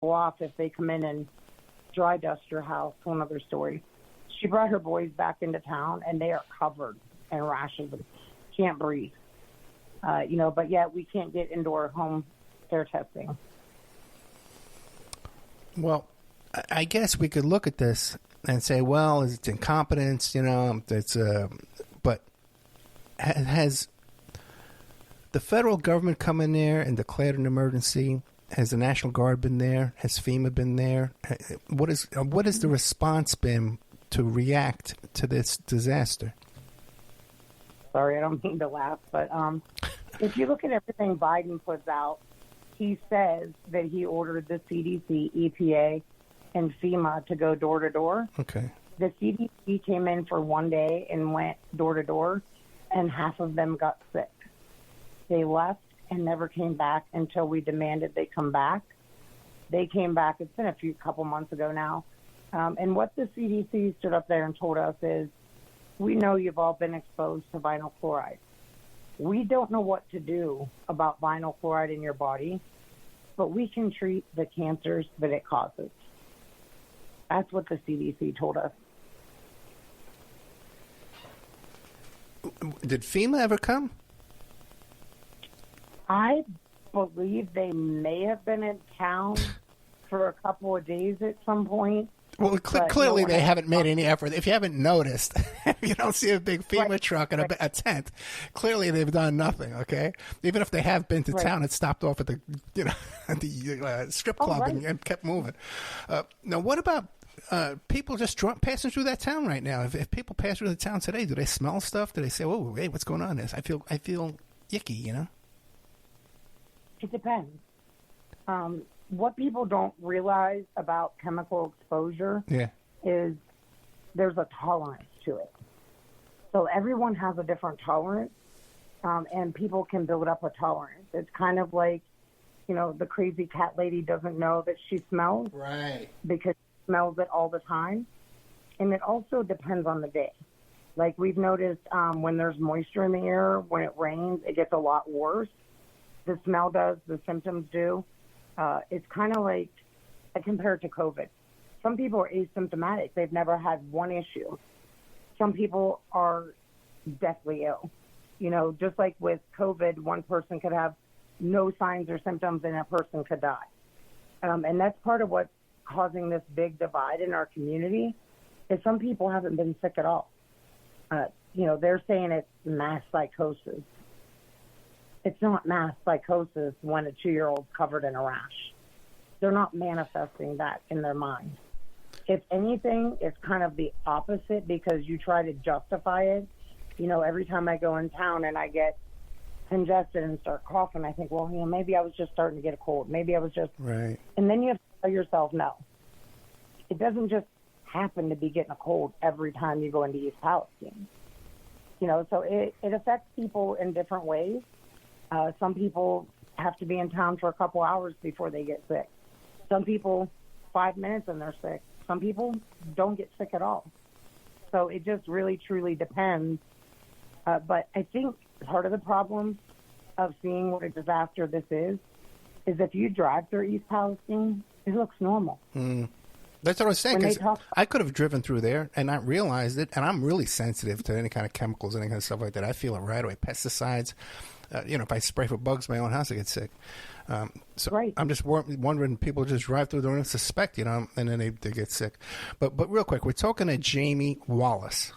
off if they come in and dry dust your house. Whole another story. She brought her boys back into town, and they are covered in rashes and can't breathe. But yet we can't get indoor home air testing. Well, I guess we could look at this and say, well, it's incompetence, but has the federal government come in there and declared an emergency? Has the National Guard been there? Has FEMA been there? What is the response been to react to this disaster? Sorry, I don't mean to laugh, but if you look at everything Biden puts out, he says that he ordered the CDC, EPA, and FEMA to go door to door. Okay. The CDC came in for one day and went door to door, and half of them got sick. They left and never came back until we demanded they come back. They came back. It's been a couple months ago now. And what the CDC stood up there and told us is, we know you've all been exposed to vinyl chloride. We don't know what to do about vinyl chloride in your body, but we can treat the cancers that it causes. That's what the CDC told us. Did FEMA ever come? I believe they may have been in town for a couple of days at some point. Well, clearly they haven't made any effort. If you haven't noticed, if you don't see a big FEMA truck and a tent, clearly they've done nothing, okay? Even if they have been to town and stopped off at the strip club and kept moving. Now, what about people just passing through that town right now? If people pass through the town today, do they smell stuff? Do they say, "Oh, hey, what's going on?" I feel icky, It depends. What people don't realize about chemical exposure is there's a tolerance to it. So everyone has a different tolerance, and people can build up a tolerance. It's kind of like, the crazy cat lady doesn't know that she smells. Right. Because she smells it all the time. And it also depends on the day. Like we've noticed when there's moisture in the air, when it rains, it gets a lot worse. The smell does, the symptoms do. It's kind of like, I compare it to COVID. Some people are asymptomatic. They've never had one issue. Some people are deathly ill. Just like with COVID, one person could have no signs or symptoms and a person could die. And that's part of what's causing this big divide in our community is some people haven't been sick at all. They're saying it's mass psychosis. It's not mass psychosis when a 2-year-old's covered in a rash. They're not manifesting that in their mind. If anything, it's kind of the opposite because you try to justify it. Every time I go in town and I get congested and start coughing, I think, well, maybe I was just starting to get a cold. Maybe I was just... Right. And then you have to tell yourself, no. It doesn't just happen to be getting a cold every time you go into East Palestine. So it affects people in different ways. Some people have to be in town for a couple hours before they get sick. Some people, 5 minutes and they're sick. Some people don't get sick at all. So it just really, truly depends. But I think part of the problem of seeing what a disaster this is if you drive through East Palestine, it looks normal. That's what I was saying. 'Cause I could have driven through there and not realized it. And I'm really sensitive to any kind of chemicals, any kind of stuff like that. I feel it right away. Pesticides. If I spray for bugs in my own house, I get sick. I'm just wondering, people just drive through, they don't suspect, and then they get sick. But real quick, we're talking to Jamie Wallace.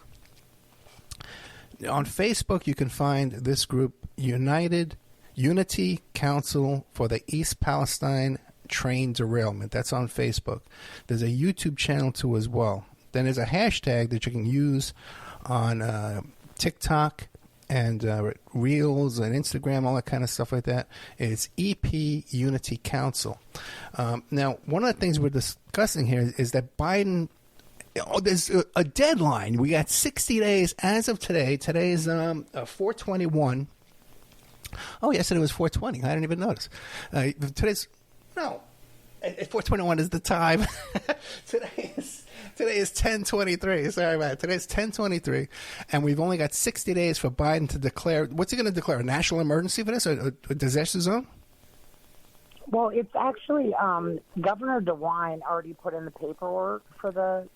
On Facebook, you can find this group, Unity Council for the East Palestine Train Derailment. That's on Facebook. There's a YouTube channel, too, as well. Then there's a hashtag that you can use on TikTok and Reels and Instagram, all that kind of stuff like that. It's EP Unity Council. Now, one of the things we're discussing here is that Biden, there's a deadline. We got 60 days as of today. Today is 4/21. Oh, yesterday was 4/20. I didn't even notice. No, 4/21 is the time. Today is 10/23. Sorry about it. Today's 10/23, and we've only got 60 days for Biden to declare. What's he going to declare? A national emergency for this? A disaster zone? Well, it's actually Governor DeWine already put in the paperwork for the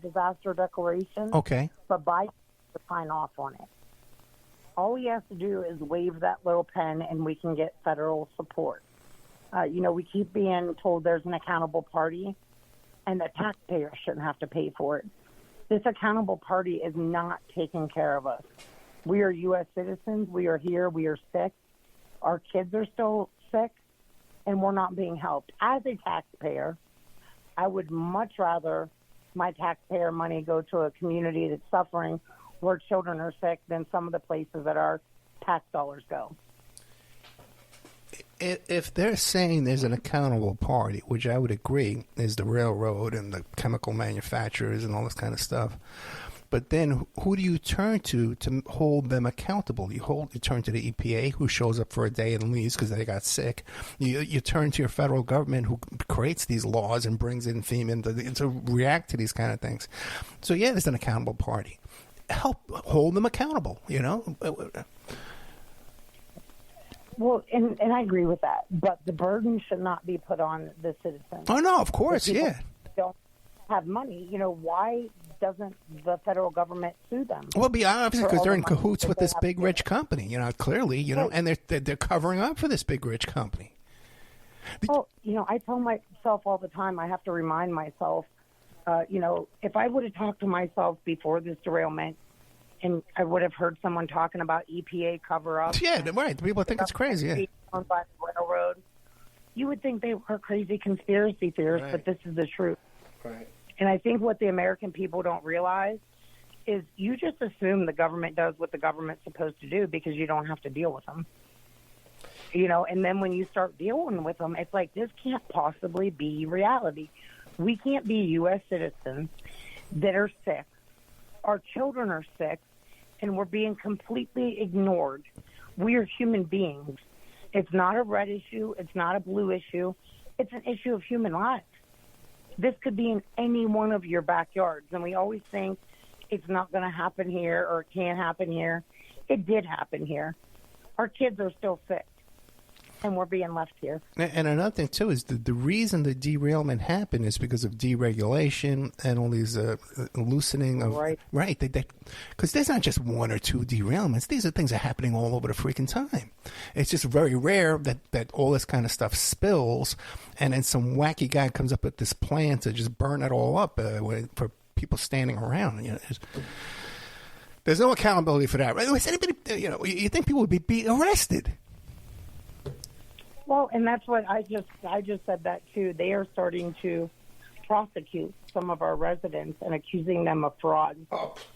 disaster declaration. Okay. But Biden has to sign off on it. All he has to do is wave that little pen, and we can get federal support. We keep being told there's an accountable party, and the taxpayers shouldn't have to pay for it. This accountable party is not taking care of us. We are U.S. citizens. We are here. We are sick. Our kids are still sick, and we're not being helped. As a taxpayer, I would much rather my taxpayer money go to a community that's suffering where children are sick than some of the places that our tax dollars go. If they're saying there's an accountable party, which I would agree is the railroad and the chemical manufacturers and all this kind of stuff, but then who do you turn to hold them accountable? You turn to the EPA, who shows up for a day and leaves because they got sick. You turn to your federal government, who creates these laws and brings in FEMA to react to these kind of things. So yeah, there's an accountable party. Help hold them accountable, Well, and I agree with that, but the burden should not be put on the citizens. Oh, no, of course, yeah. Don't have money. Why doesn't the federal government sue them? Well, obviously, because they're in cahoots with this big rich company, clearly, and they're covering up for this big rich company. Well, I tell myself all the time, I have to remind myself, if I would have talked to myself before this derailment, and I would have heard someone talking about EPA cover-up. Yeah, right. People think it's crazy, yeah. On by the railroad. You would think they were crazy conspiracy theorists, right. But this is the truth. Right. And I think what the American people don't realize is you just assume the government does what the government's supposed to do because you don't have to deal with them. And then when you start dealing with them, it's like, this can't possibly be reality. We can't be U.S. citizens that are sick. Our children are sick, and we're being completely ignored. We are human beings. It's not a red issue. It's not a blue issue. It's an issue of human life. This could be in any one of your backyards, and we always think it's not going to happen here or it can't happen here. It did happen here. Our kids are still sick, and we're being left here. And another thing, too, is the reason the derailment happened is because of deregulation and all these loosening of... Right. Because there's not just one or two derailments. These are things that are happening all over the freaking time. It's just very rare that all this kind of stuff spills, and then some wacky guy comes up with this plan to just burn it all up for people standing around. There's no accountability for that. Right? Anybody, you think people would be arrested? Well, and that's what I just said that too. They are starting to prosecute some of our residents and accusing them of fraud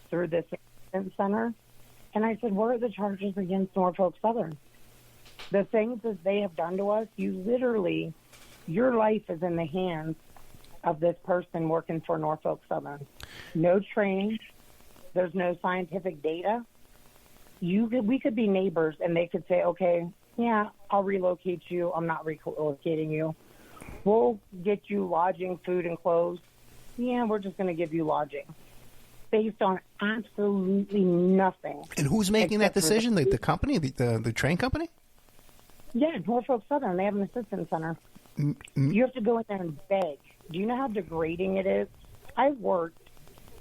through this assistance center. And I said, what are the charges against Norfolk Southern? The things that they have done to us, your life is in the hands of this person working for Norfolk Southern. No training. There's no scientific data. We could be neighbors, and they could say, okay, yeah, I'll relocate you. I'm not relocating you. We'll get you lodging, food, and clothes. Yeah, we're just going to give you lodging based on absolutely nothing. And who's making that decision? The company, the train company? Yeah, Norfolk Southern. They have an assistance center. Mm-hmm. You have to go in there and beg. Do you know how degrading it is? I worked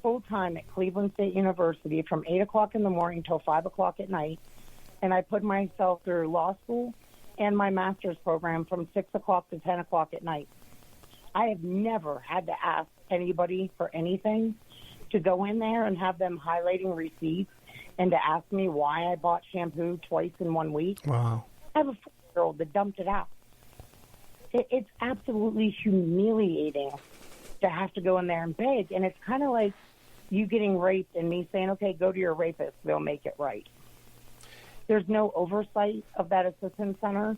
full-time at Cleveland State University from 8 o'clock in the morning till 5 o'clock at night. And I put myself through law school and my master's program from 6 o'clock to 10 o'clock at night. I have never had to ask anybody for anything, to go in there and have them highlighting receipts and to ask me why I bought shampoo twice in 1 week. Wow. I have a 4-year-old that dumped it out. It's absolutely humiliating to have to go in there and beg. And it's kind of like you getting raped and me saying, okay, go to your rapist. They'll make it right. There's no oversight of that assistance center.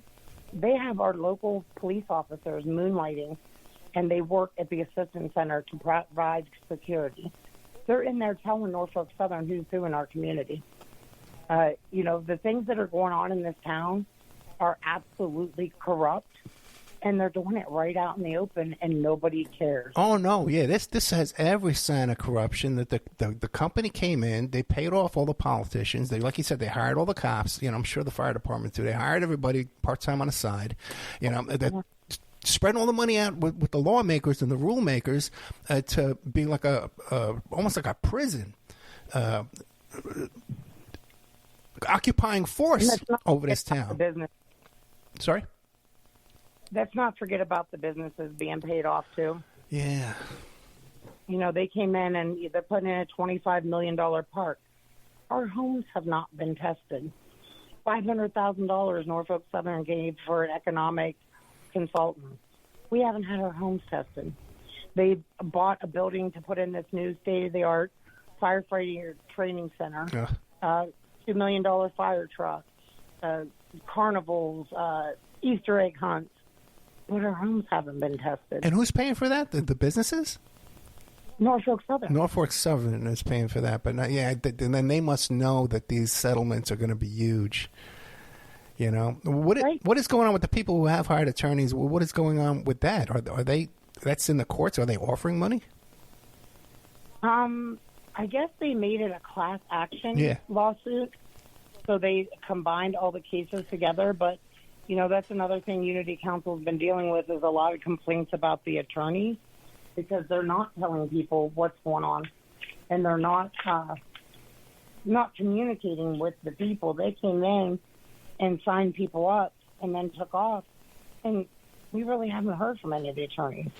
They have our local police officers moonlighting, and they work at the assistance center to provide security. They're in there telling Norfolk Southern who's who in our community. The things that are going on in this town are absolutely corrupt, and they're doing it right out in the open, and nobody cares. Oh, no, yeah, this has every sign of corruption. That the company came in, they paid off all the politicians. They, like you said, they hired all the cops. I'm sure the fire department too. They hired everybody part-time on the side. spreading all the money out with the lawmakers and the rule makers to be like almost like a prison, occupying force over this town. Business. Sorry? Let's not forget about the businesses being paid off, too. Yeah. They came in and they're putting in a $25 million park. Our homes have not been tested. $500,000 Norfolk Southern gave for an economic consultant. We haven't had our homes tested. They bought a building to put in this new state-of-the-art firefighting training center, $2 million fire truck, carnivals, Easter egg hunts. But our homes haven't been tested. And who's paying for that? The businesses? Norfolk Southern. Norfolk Southern is paying for that, but and then they must know that these settlements are going to be huge. What is going on with the people who have hired attorneys? What is going on with that? Are they? That's in the courts. Are they offering money? I guess they made it a class action lawsuit, so they combined all the cases together. But that's another thing Unity Council's been dealing with is a lot of complaints about the attorneys, because they're not telling people what's going on, and they're not communicating with the people. They came in and signed people up and then took off, and we really haven't heard from any of the attorneys.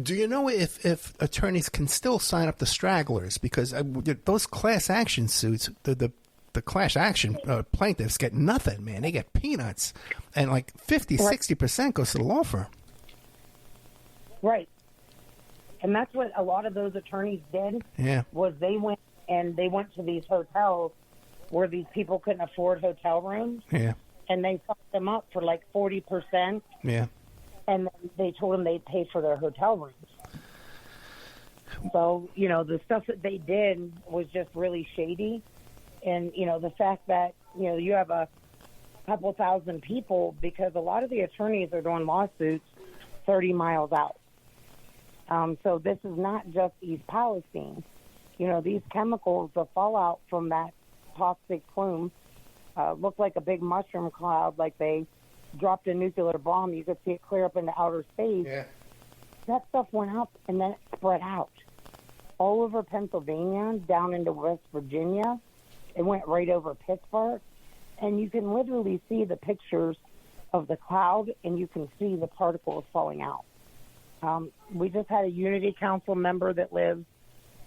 Do you know if attorneys can still sign up the stragglers? Because those class action suits, the class action plaintiffs get nothing, man. They get peanuts, and like 50-60% goes to the law firm. Right. And that's what a lot of those attorneys did. Yeah. Was they went to these hotels where these people couldn't afford hotel rooms. Yeah. And they fucked them up for like 40%. Yeah. And they told them they'd pay for their hotel rooms. So, the stuff that they did was just really shady. And, the fact that, you have a couple thousand people, because a lot of the attorneys are doing lawsuits 30 miles out. So this is not just East Palestine. These chemicals, the fallout from that toxic plume, looked like a big mushroom cloud, like they dropped a nuclear bomb. You could see it clear up into outer space. Yeah. That stuff went up and then it spread out all over Pennsylvania, down into West Virginia. It went right over Pittsburgh. And you can literally see the pictures of the cloud, and you can see the particles falling out. We just had a Unity Council member that lives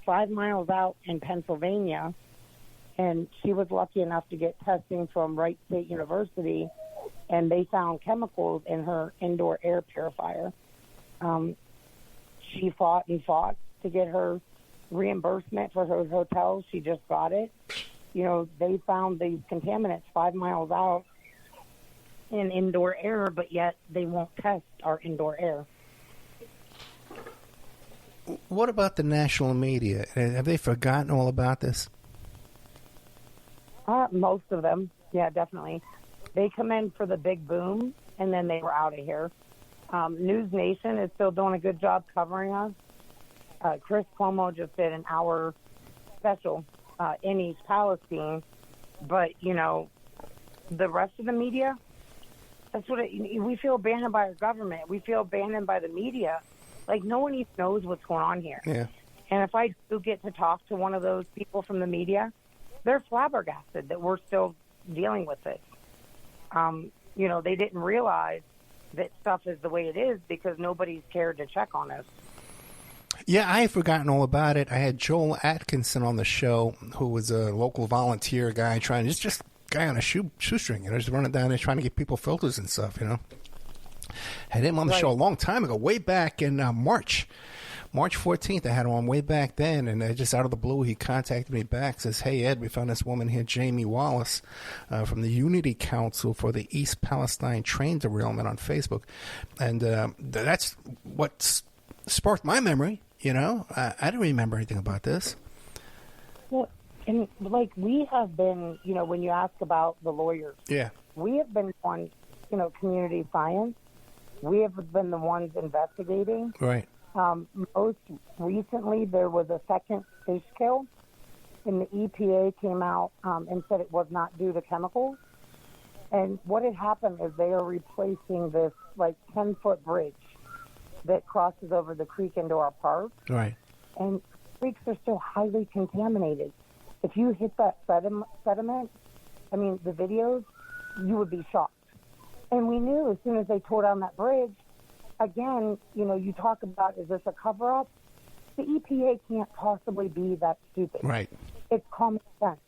5 miles out in Pennsylvania, and she was lucky enough to get testing from Wright State University, and they found chemicals in her indoor air purifier. She fought to get her reimbursement for her hotels. She just got it. They found these contaminants 5 miles out in indoor air, but yet they won't test our indoor air. What about the national media? Have they forgotten all about this? Most of them, yeah, definitely. They come in for the big boom, and then they were out of here. News Nation is still doing a good job covering us. Chris Cuomo just did an hour special in East Palestine, but, the rest of the media, that's what we feel abandoned by our government. We feel abandoned by the media. Like, no one even knows what's going on here. Yeah. And if I do get to talk to one of those people from the media, they're flabbergasted that we're still dealing with it. They didn't realize that stuff is the way it is because nobody's cared to check on us. Yeah, I had forgotten all about it. I had Joel Atkinson on the show, who was a local volunteer guy just guy on a shoestring, just running down there trying to get people filters and stuff, Had him on the show a long time ago, way back in March 14th. I had him on way back then, and just out of the blue, he contacted me back, says, "Hey, Ed, we found this woman here, Jamie Wallace, from the Unity Council for the East Palestine Train Derailment on Facebook." And that's what sparked my memory, I didn't remember anything about this. Well, and we have been, when you ask about the lawyers, yeah, we have been on, community science. We have been the ones investigating. Right. Most recently, there was a second fish kill, and the EPA came out and said it was not due to chemicals. And what had happened is they are replacing this like 10-foot bridge that crosses over the creek into our park. Right. And creeks are still highly contaminated. If you hit that sediment, I mean, the videos, you would be shocked. And we knew as soon as they tore down that bridge, again, you know, you talk about, is this a cover-up? The EPA can't possibly be that stupid. Right. It's common sense.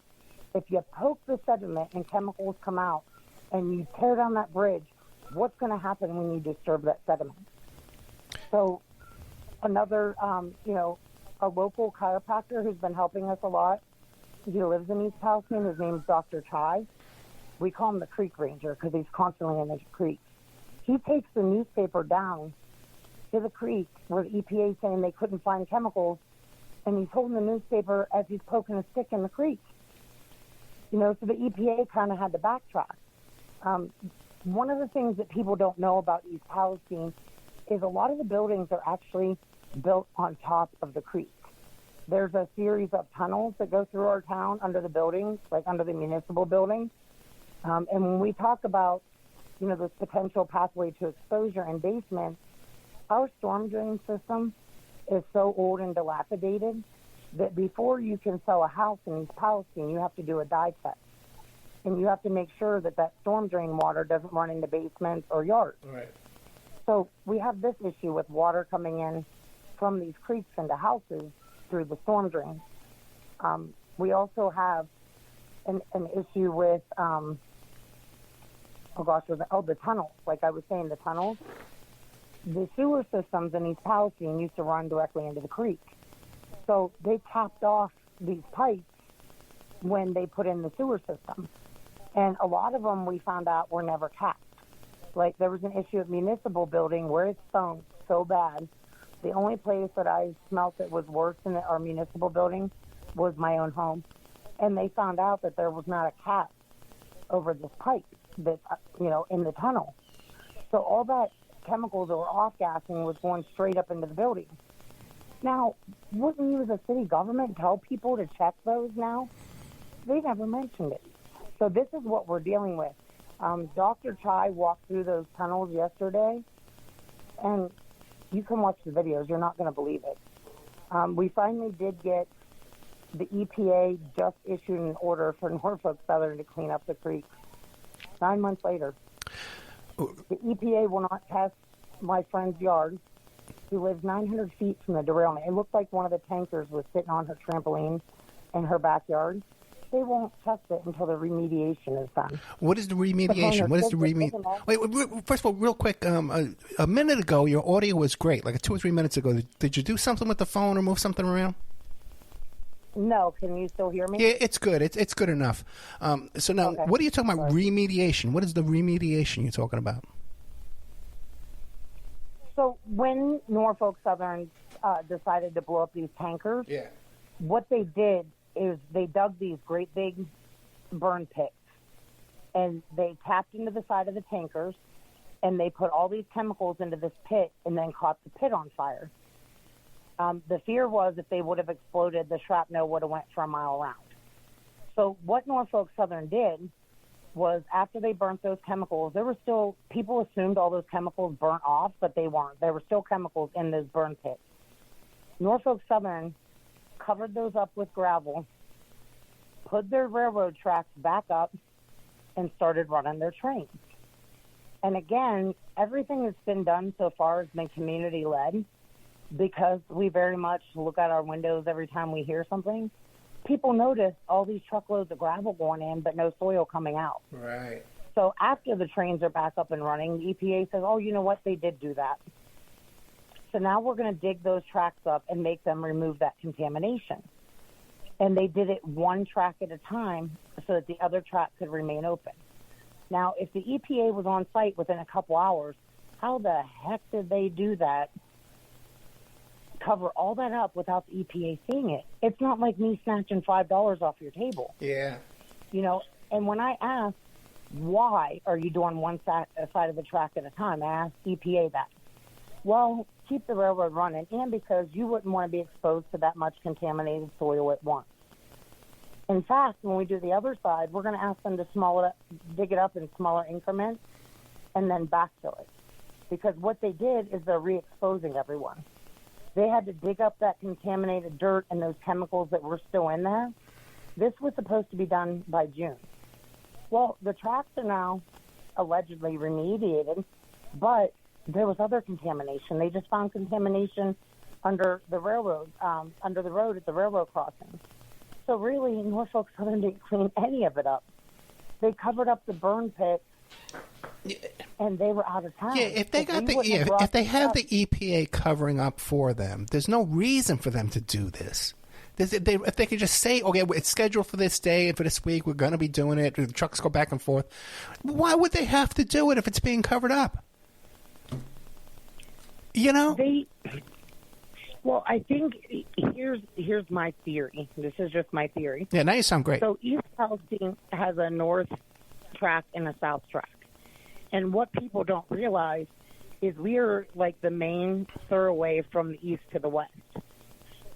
If you poke the sediment and chemicals come out and you tear down that bridge, what's going to happen when you disturb that sediment? So another, you know, a local chiropractor who's been helping us a lot, he lives in East Palestine. His name's Dr. Chai. We call him the Creek Ranger because he's constantly in the creek. He takes the newspaper down to the creek where the EPA is saying they couldn't find chemicals, and he's holding the newspaper as he's poking a stick in the creek. You know, so the EPA kind of had to backtrack. One of the things that people don't know about East Palestine is a lot of the buildings are actually built on top of the creek. There's a series of tunnels that go through our town under the buildings, like under the municipal building. And when we talk about, you know, this potential pathway to exposure in basements, our storm drain system is so old and dilapidated that before you can sell a house in East Palestine, you have to do a dye test. And you have to make sure that that storm drain water doesn't run into basements or yards. Right. So we have this issue with water coming in from these creeks into houses through the storm drain. We also have an issue with, the tunnels. Like I was saying, the tunnels. The sewer systems in East Palestine used to run directly into the creek. So they tapped off these pipes when they put in the sewer system. And a lot of them, we found out, were never capped. Like there was an issue at municipal building where it stunk so bad. The only place that I smelt that was worse than our municipal building was my own home. And they found out that there was not a cap over this pipe that, you know, in the tunnel. So all that chemicals that were off-gassing was going straight up into the building. Now, wouldn't you as a city government tell people to check those now? They never mentioned it. So this is what we're dealing with. Dr. Chai walked through those tunnels yesterday, and you can watch the videos. You're not going to believe it. We finally did get the EPA just issued an order for Norfolk Southern to clean up the creek. 9 months later. The EPA will not test my friend's yard, who lives 900 feet from the derailment. It looked like one of the tankers was sitting on her trampoline in her backyard. They won't test it until the remediation is done. What is the remediation? What is the remediation? Wait, first of all, real quick, a minute ago, your audio was great, like 2 or 3 minutes ago. Did you do something with the phone or move something around? No, can you still hear me? Yeah, it's good. It's good enough. So now, okay. What are you talking about? Remediation. What is the remediation you're talking about? So when Norfolk Southern decided to blow up these tankers, what they did is they dug these great big burn pits, and they tapped into the side of the tankers, and they put all these chemicals into this pit and then caught the pit on fire. The fear was if they would have exploded, the shrapnel would have went for a mile around. So what Norfolk Southern did was after they burnt those chemicals, there were still, people assumed all those chemicals burnt off, but they weren't. There were still chemicals in those burn pits. Norfolk Southern covered those up with gravel, put their railroad tracks back up, and started running their trains. And again, everything that's been done so far has been community-led, because we very much look out our windows every time we hear something. People notice all these truckloads of gravel going in, but no soil coming out. Right. So after the trains are back up and running, the EPA says, oh, you know what, they did do that. So now we're going to dig those tracks up and make them remove that contamination. And they did it one track at a time so that the other track could remain open. Now, if the EPA was on site within a couple hours, how the heck did they do that? Cover all that up without the EPA seeing it. It's not like me snatching $5 off your table. Yeah. You know, and when I asked, why are you doing one side of the track at a time, I asked EPA that. Well, keep the railroad running, and because you wouldn't want to be exposed to that much contaminated soil at once. In fact, when we do the other side, we're going to ask them to dig it up in smaller increments and then backfill it. Because what they did is they're re-exposing everyone. They had to dig up that contaminated dirt and those chemicals that were still in there. This was supposed to be done by June. Well, the tracks are now allegedly remediated, but there was other contamination. They just found contamination under the railroad, under the road at the railroad crossing. So really, Norfolk Southern didn't clean any of it up. They covered up the burn pit, and they were out of town. Yeah, if they have the EPA covering up for them, there's no reason for them to do this. If they could just say, okay, it's scheduled for this day and for this week, we're going to be doing it, the trucks go back and forth, why would they have to do it if it's being covered up? You know? Well, I think here's my theory. This is just my theory. Yeah, now you sound great. So East Palestine has a north track and a south track. And what people don't realize is we are like the main thoroughway from the east to the west.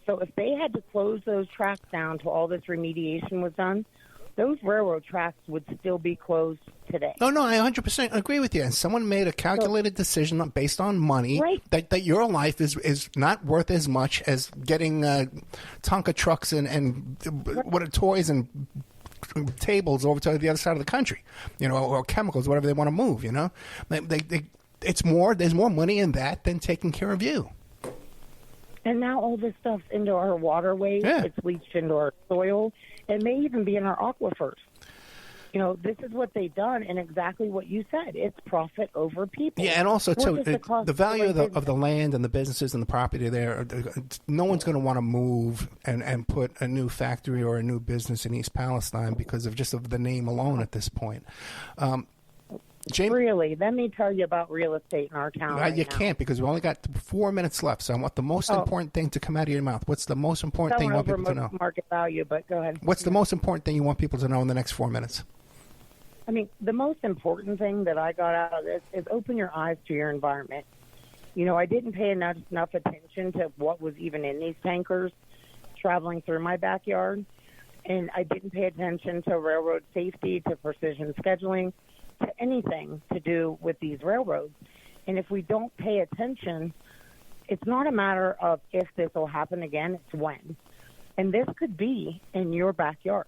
So if they had to close those tracks down till all this remediation was done, those railroad tracks would still be closed today. No, I 100% agree with you. And someone made a calculated decision based on money, right, that your life is not worth as much as getting Tonka trucks and what are toys and tables over to the other side of the country, or chemicals, whatever they want to move. It's more. There's more money in that than taking care of you. And now all this stuff's into our waterways. Yeah. It's leached into our soil. It may even be in our aquifers. This is what they've done, and exactly what you said. It's profit over people. Yeah, and also, too, the value of the land and the businesses and the property there, no one's going to want to move and put a new factory or a new business in East Palestine because of the name alone at this point. Jamie, really? Let me tell you about real estate in our town. You can't, because we only got 4 minutes left. So I want the most important thing to come out of your mouth. What's the most important thing you want people to know? Market value, but go ahead. What's the most important thing you want people to know in the next 4 minutes? I mean, the most important thing that I got out of this is open your eyes to your environment. I didn't pay enough attention to what was even in these tankers traveling through my backyard, and I didn't pay attention to railroad safety, to precision scheduling, to anything to do with these railroads. And if we don't pay attention, it's not a matter of if this will happen again, it's when. And this could be in your backyard.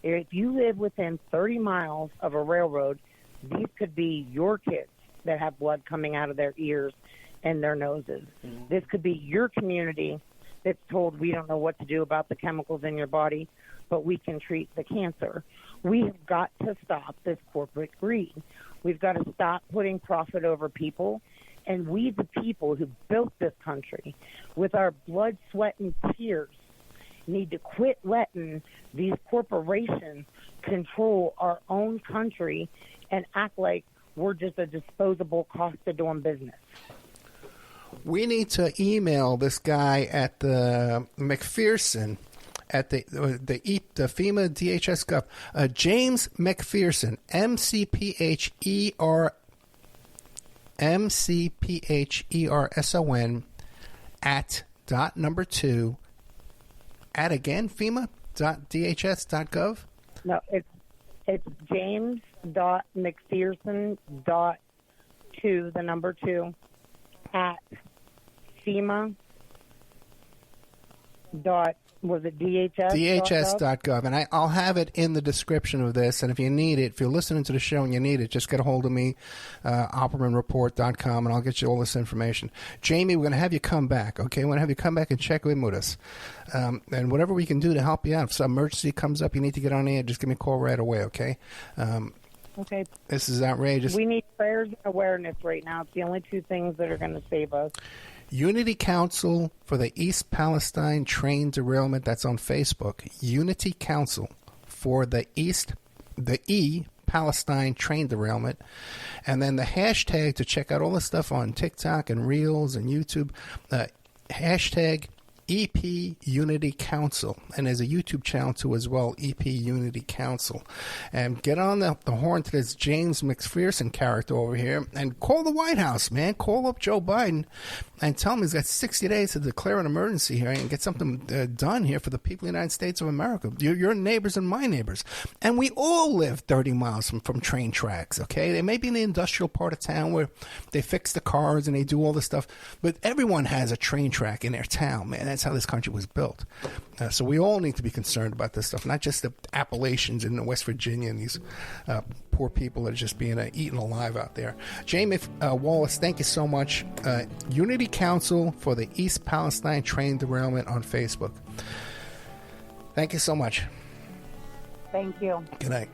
If you live within 30 miles of a railroad, these could be your kids that have blood coming out of their ears and their noses. Mm-hmm. This could be your community that's told we don't know what to do about the chemicals in your body, but we can treat the cancer. We have got to stop this corporate greed. We've got to stop putting profit over people. And we, the people who built this country with our blood, sweat, and tears, need to quit letting these corporations control our own country and act like we're just a disposable cost of doing business. We need to email this guy at the McPherson at the FEMA DHS Gov, James McPherson, McPherson @.2 at again FEMA.DHS.gov. No, it's James.McPherson.2 the number 2 at FEMA. Was it DHS? DHS.gov. And I'll have it in the description of this. And if you need it, if you're listening to the show and you need it, just get a hold of me, OppermanReport.com, and I'll get you all this information. Jamie, we're going to have you come back, okay? We're going to have you come back and check in with us. And whatever we can do to help you out. If some emergency comes up, you need to get on air, just give me a call right away, okay? Okay. This is outrageous. We need prayers and awareness right now. It's the only two things that are going to save us. Unity Council for the East Palestine Train Derailment. That's on Facebook. Unity Council for the Palestine Train Derailment. And then the hashtag to check out all the stuff on TikTok and Reels and YouTube. Hashtag EP Unity Council, and there's a YouTube channel too as well, EP Unity Council. And get on the horn to this James McPherson character over here and call the White House, man. Call up Joe Biden and tell him he's got 60 days to declare an emergency here and get something done here for the people of the United States of America. Your neighbors and my neighbors. And we all live 30 miles from train tracks, okay? They may be in the industrial part of town where they fix the cars and they do all this stuff, but everyone has a train track in their town, man. That's how this country was built. So we all need to be concerned about this stuff, not just the Appalachians in West Virginia and these poor people that are just being eaten alive out there. Jamie Wallace, thank you so much. Unity Council for the East Palestine Train Derailment on Facebook. Thank you so much. Thank you. Good night.